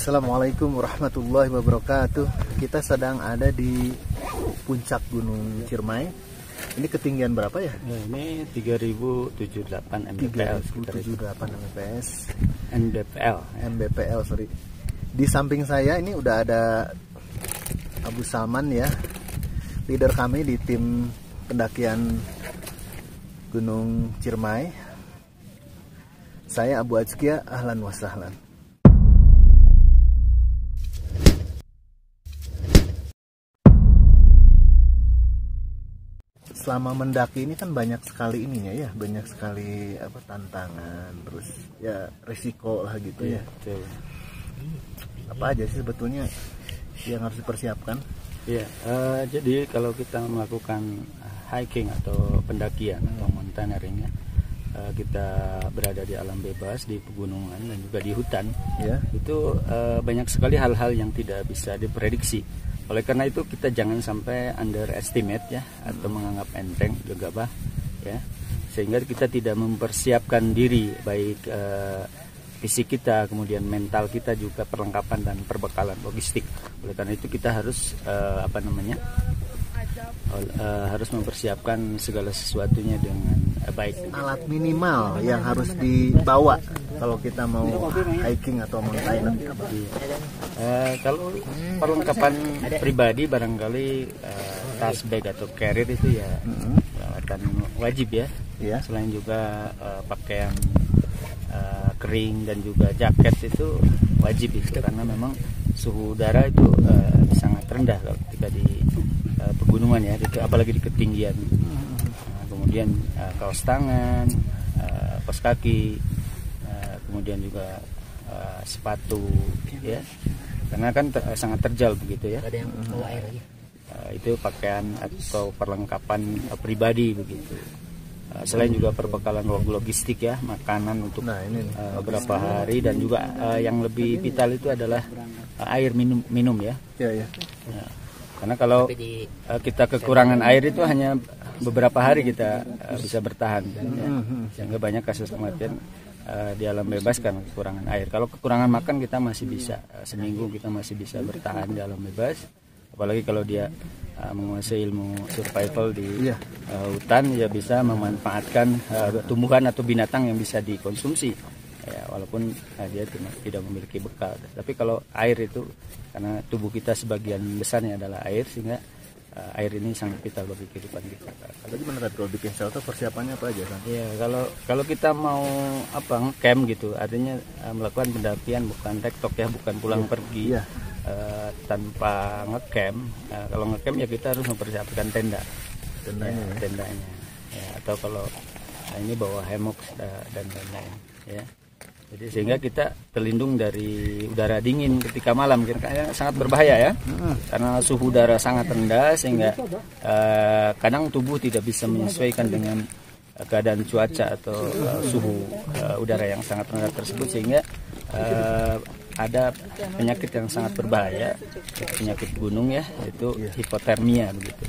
Assalamualaikum warahmatullahi wabarakatuh. Kita sedang ada di puncak Gunung Ciremai. Ini ketinggian berapa ya? Ini 3078 Mbps. 3078 Mbps. Mbpl, sorry. Di samping saya ini udah ada Abu Salman ya, leader kami di tim pendakian Gunung Ciremai. Saya Abu Azkia, ahlan wa sahlan. Selama mendaki ini kan banyak sekali ininya ya, banyak sekali tantangan, terus ya resiko lah gitu ya. Betul. Apa aja sih sebetulnya yang harus dipersiapkan? Iya, jadi kalau kita melakukan hiking atau pendakian atau mountaineering ya, kita berada di alam bebas, di pegunungan dan juga di hutan, ya, itu banyak sekali hal-hal yang tidak bisa diprediksi. Oleh karena itu kita jangan sampai underestimate ya, atau menganggap enteng gegabah ya, sehingga kita tidak mempersiapkan diri baik fisik kita, kemudian mental kita juga, perlengkapan dan perbekalan logistik. Oleh karena itu kita harus harus mempersiapkan segala sesuatunya dengan baik. Alat minimal yang harus dibawa kalau kita mau hiking atau mountain. Kalau perlengkapan pribadi barangkali tas bag atau carrier itu ya akan wajib ya. Selain juga pakaian kering dan juga jaket itu wajib itu, karena memang suhu udara itu sangat rendah kalau ketika di pegunungan ya, apalagi di ketinggian. Kemudian kaos tangan, kaos kaki, kemudian juga sepatu ya, karena kan sangat terjal begitu ya. Ada yang bawa air lagi. Itu pakaian atau perlengkapan pribadi begitu. Selain juga perbekalan logistik ya, makanan untuk beberapa hari, dan juga yang lebih vital itu adalah air minum ya. Ya. Karena kalau kita kekurangan air itu hanya beberapa hari kita bisa bertahan ya. Sehingga banyak kasus kematian di alam bebas karena kekurangan air. Kalau kekurangan makan kita masih bisa, seminggu kita masih bisa bertahan di alam bebas. Apalagi kalau dia menguasai ilmu survival di hutan, ya bisa memanfaatkan tumbuhan atau binatang yang bisa dikonsumsi ya, walaupun dia tidak memiliki bekal. Tapi kalau air itu, karena tubuh kita sebagian besarnya adalah air, sehingga air ini sangat vital bagi kehidupan kita. Jadi benar kalau bikin shelter persiapannya apa aja kan? Iya, kalau kita mau camp gitu, artinya melakukan pendakian bukan tektok ya, bukan pulang pergi tanpa ngecamp. Kalau ngecamp ya kita harus mempersiapkan tendanya ya, atau kalau ini bawa hammock dan lain-lain ya. Jadi sehingga kita terlindung dari udara dingin ketika malam, karena sangat berbahaya ya, karena suhu udara sangat rendah, sehingga kadang tubuh tidak bisa menyesuaikan dengan keadaan cuaca atau suhu udara yang sangat rendah tersebut, sehingga ada penyakit yang sangat berbahaya, penyakit gunung ya, yaitu hipotermia begitu.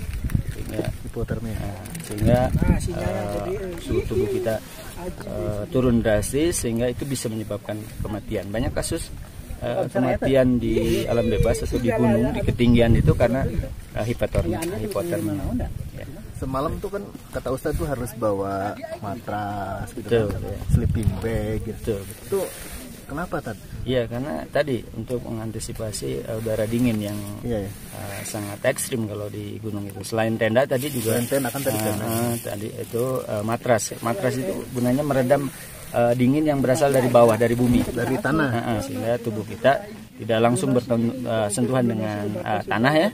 Sehingga suhu tubuh kita turun drastis, sehingga itu bisa menyebabkan kematian. Banyak kasus kematian di alam bebas atau di gunung, di ketinggian itu karena hipotermia. Ya. Semalam tuh kan kata Ustadz tuh harus bawa matras gitu, sleeping bag gitu. Itu kenapa Tad? Iya, karena tadi untuk mengantisipasi udara dingin yang sangat ekstrim kalau di gunung itu. Selain tenda tadi juga tadi itu matras. Matras itu gunanya meredam dingin yang berasal dari bawah, dari bumi, dari tanah, sehingga tubuh kita tidak langsung bersentuhan dengan tanah ya.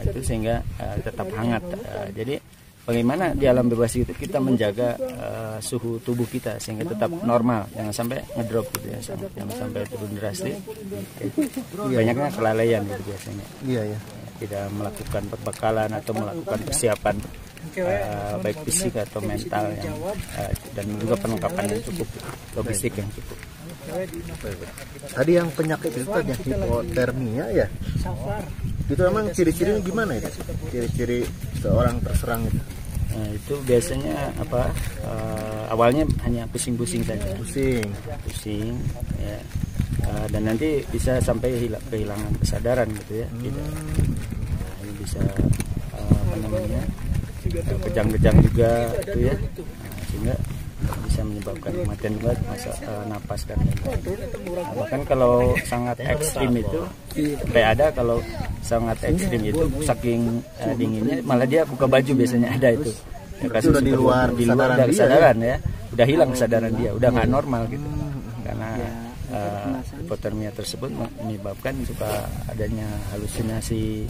Itu sehingga tetap hangat. Jadi bagaimana di alam bebas itu kita menjaga suhu tubuh kita sehingga tetap normal, jangan sampai ngedrop gitu ya, jangan sampai turun drastis. Banyaknya kelalaian gitu biasanya. Tidak melakukan perbekalan atau melakukan persiapan baik fisik atau mental dan juga perlengkapan yang cukup, logistik yang cukup. Tadi yang penyakit itu tadi hipotermia ya. Itu emang ciri-cirinya gimana itu? Ciri-ciri seorang terserang itu? Nah, itu biasanya awalnya hanya pusing-pusing saja. Pusing ya. dan nanti bisa sampai kehilangan kesadaran gitu ya. Ini bisa apa namanya, kejang-kejang juga gitu ya, sehingga bisa menyebabkan kematian juga, napas dan lain-lain. Bahkan kalau sangat ekstrim itu sampai ada, kalau sangat ekstrim itu saking dinginnya malah dia buka baju, biasanya ada itu ya, kasus di luar kesadaran ya, udah hilang kesadaran dia, udah nggak normal gitu, karena hipotermia tersebut menyebabkan suka adanya halusinasi.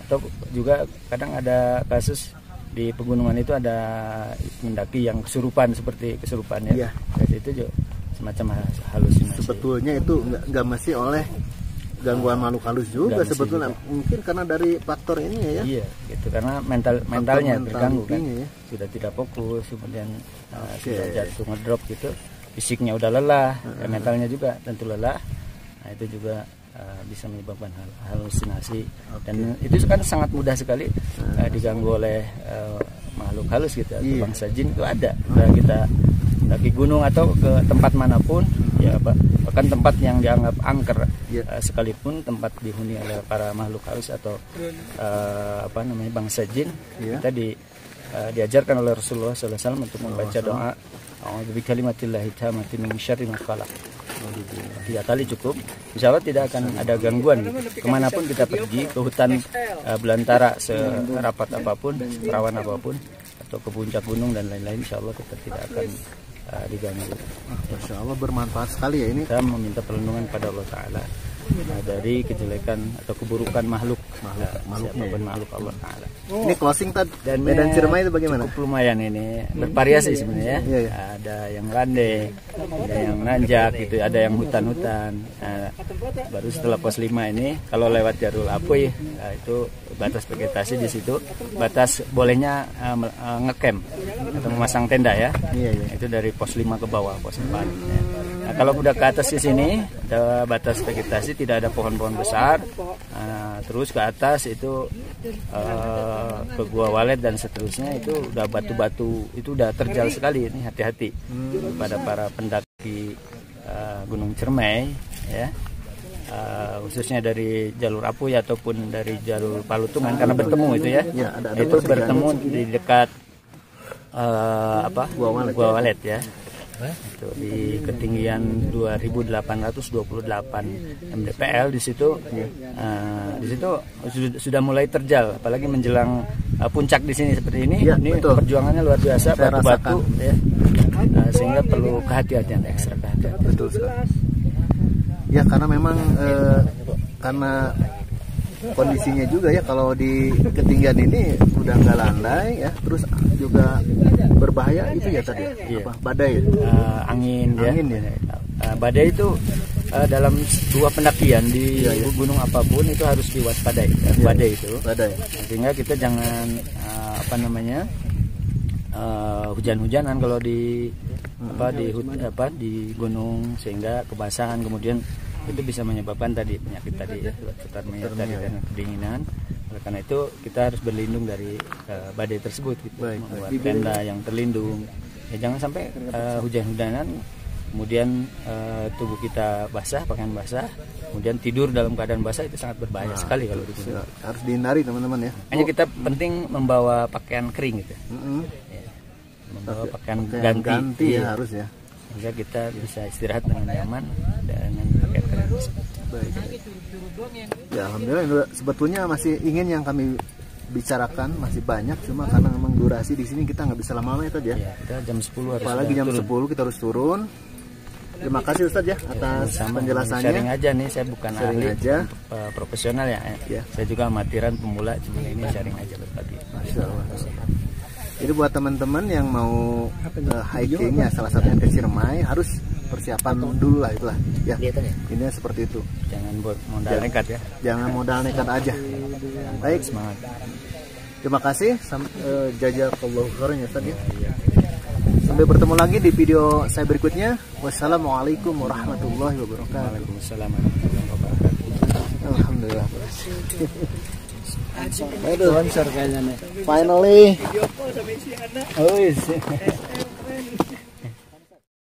Atau juga kadang ada kasus di pegunungan itu ada mendaki yang kesurupan, seperti kesurupan ya. Itu juga semacam halusinasi. Sebetulnya itu nggak mesti oleh gangguan makhluk halus juga sebetulnya juga. Mungkin karena dari faktor ini ya. Iya, gitu, karena mentalnya terganggu kan. Ya. Sudah tidak fokus, kemudian sudah jatuh ngedrop gitu. Fisiknya udah lelah, mentalnya juga tentu lelah. Nah, itu juga bisa menyebabkan halusinasi. Dan itu kan sangat mudah sekali diganggu oleh makhluk halus gitu, atau bangsa jin itu ada. Kita mendaki gunung atau ke tempat manapun ya, bahkan tempat yang dianggap angker sekalipun, tempat dihuni oleh para makhluk halus atau bangsa jin, kita diajarkan oleh Rasulullah SAW untuk membaca doa a'udzu bikalimatillahi tammati min syarri ma khalaq. 3 kali cukup, insya Allah tidak akan ada gangguan kemanapun kita pergi, ke hutan belantara serapat apapun, perawan apapun, atau ke puncak gunung dan lain-lain, insya Allah kita tidak akan diganggu. Masya Allah, bermanfaat sekali ya ini. Kita meminta perlindungan pada Allah Ta'ala dari kejelekan atau keburukan makhluk Allah Ta'ala. Ini closing tadi dan Medan Ciremai itu bagaimana? Cukup lumayan ini, bervariasi sebenarnya. Ada yang landai, ada yang nanjak gitu, ada yang hutan-hutan. Baru setelah pos 5 ini, kalau lewat Jarul Apuy, itu batas vegetasi di situ, batas bolehnya ngecamp atau memasang tenda ya. Itu dari pos 5 ke bawah, pos 4. Nah, kalau udah ke atas ke sini, ada batas vegetasi, tidak ada pohon-pohon besar. Terus ke atas itu ke Gua Walet dan seterusnya, itu udah batu-batu, itu udah terjal sekali. Ini hati-hati pada para pendaki Gunung Ciremai ya, khususnya dari jalur Apuy ataupun dari jalur Palutungan, karena bertemu itu ya, itu bertemu di dekat Gua Walet ya. Itu di ketinggian 2828 mdpl di situ. Di situ sudah mulai terjal, apalagi menjelang puncak di sini seperti ini. Ini betul. Perjuangannya luar biasa, batu-batu ya. Sehingga perlu kehati-hatian, ekstra kehati-hatian. Betul sekali. Ya, karena memang karena kondisinya juga ya, kalau di ketinggian ini udah nggak landai ya, terus juga berbahaya itu ya tadi badai, angin ya. Badai itu dalam dua pendakian di gunung apapun itu harus diwaspadai badai itu. Sehingga kita jangan hujan-hujanan kalau di gunung, sehingga kebasahan kemudian itu bisa menyebabkan tadi penyakit tadi ya, hipotermia tadi dan kedinginan. Oleh karena itu kita harus berlindung dari badai tersebut gitu. Membuat tenda yang terlindung. Ya, jangan sampai hujan-hujanan kemudian tubuh kita basah, pakaian basah, kemudian tidur dalam keadaan basah, itu sangat berbahaya sekali kalau di sini. Harus dihindari teman-teman ya. Hanya kita penting membawa pakaian kering gitu. Ya. Membawa pakaian ganti ya, harus ya. Sehingga kita bisa istirahat dengan nyaman dengan pakaian kering. Baik. Ya, alhamdulillah, sebetulnya masih ingin yang kami bicarakan masih banyak, cuma karena memang durasi di sini kita nggak bisa lama-lama ya tadi ya. Kita jam 10 harus. Apalagi jam 10 kita harus turun. Terima kasih Ustadz ya atas penjelasannya. Sharing aja nih, saya bukan ahli untuk profesional ya. Saya juga amatiran pemula, cuma ini sharing aja berbagi. Masya Allah. Jadi buat teman-teman yang mau hiking ya, salah satunya ke Ciremai, harus persiapan dulu lah itulah ya. Ini seperti itu. Jangan buat modal nekat ya. Jangan modal nekat aja. Baik, semangat. Terima kasih. Jazakallahu khairan ya Ustaz ya. Sampai bertemu lagi di video saya berikutnya. Wassalamualaikum warahmatullahi wabarakatuh. Waalaikumsalam warahmatullahi wabarakatuh. Alhamdulillah. Sponsor kayaknya nih. Finally. Oh,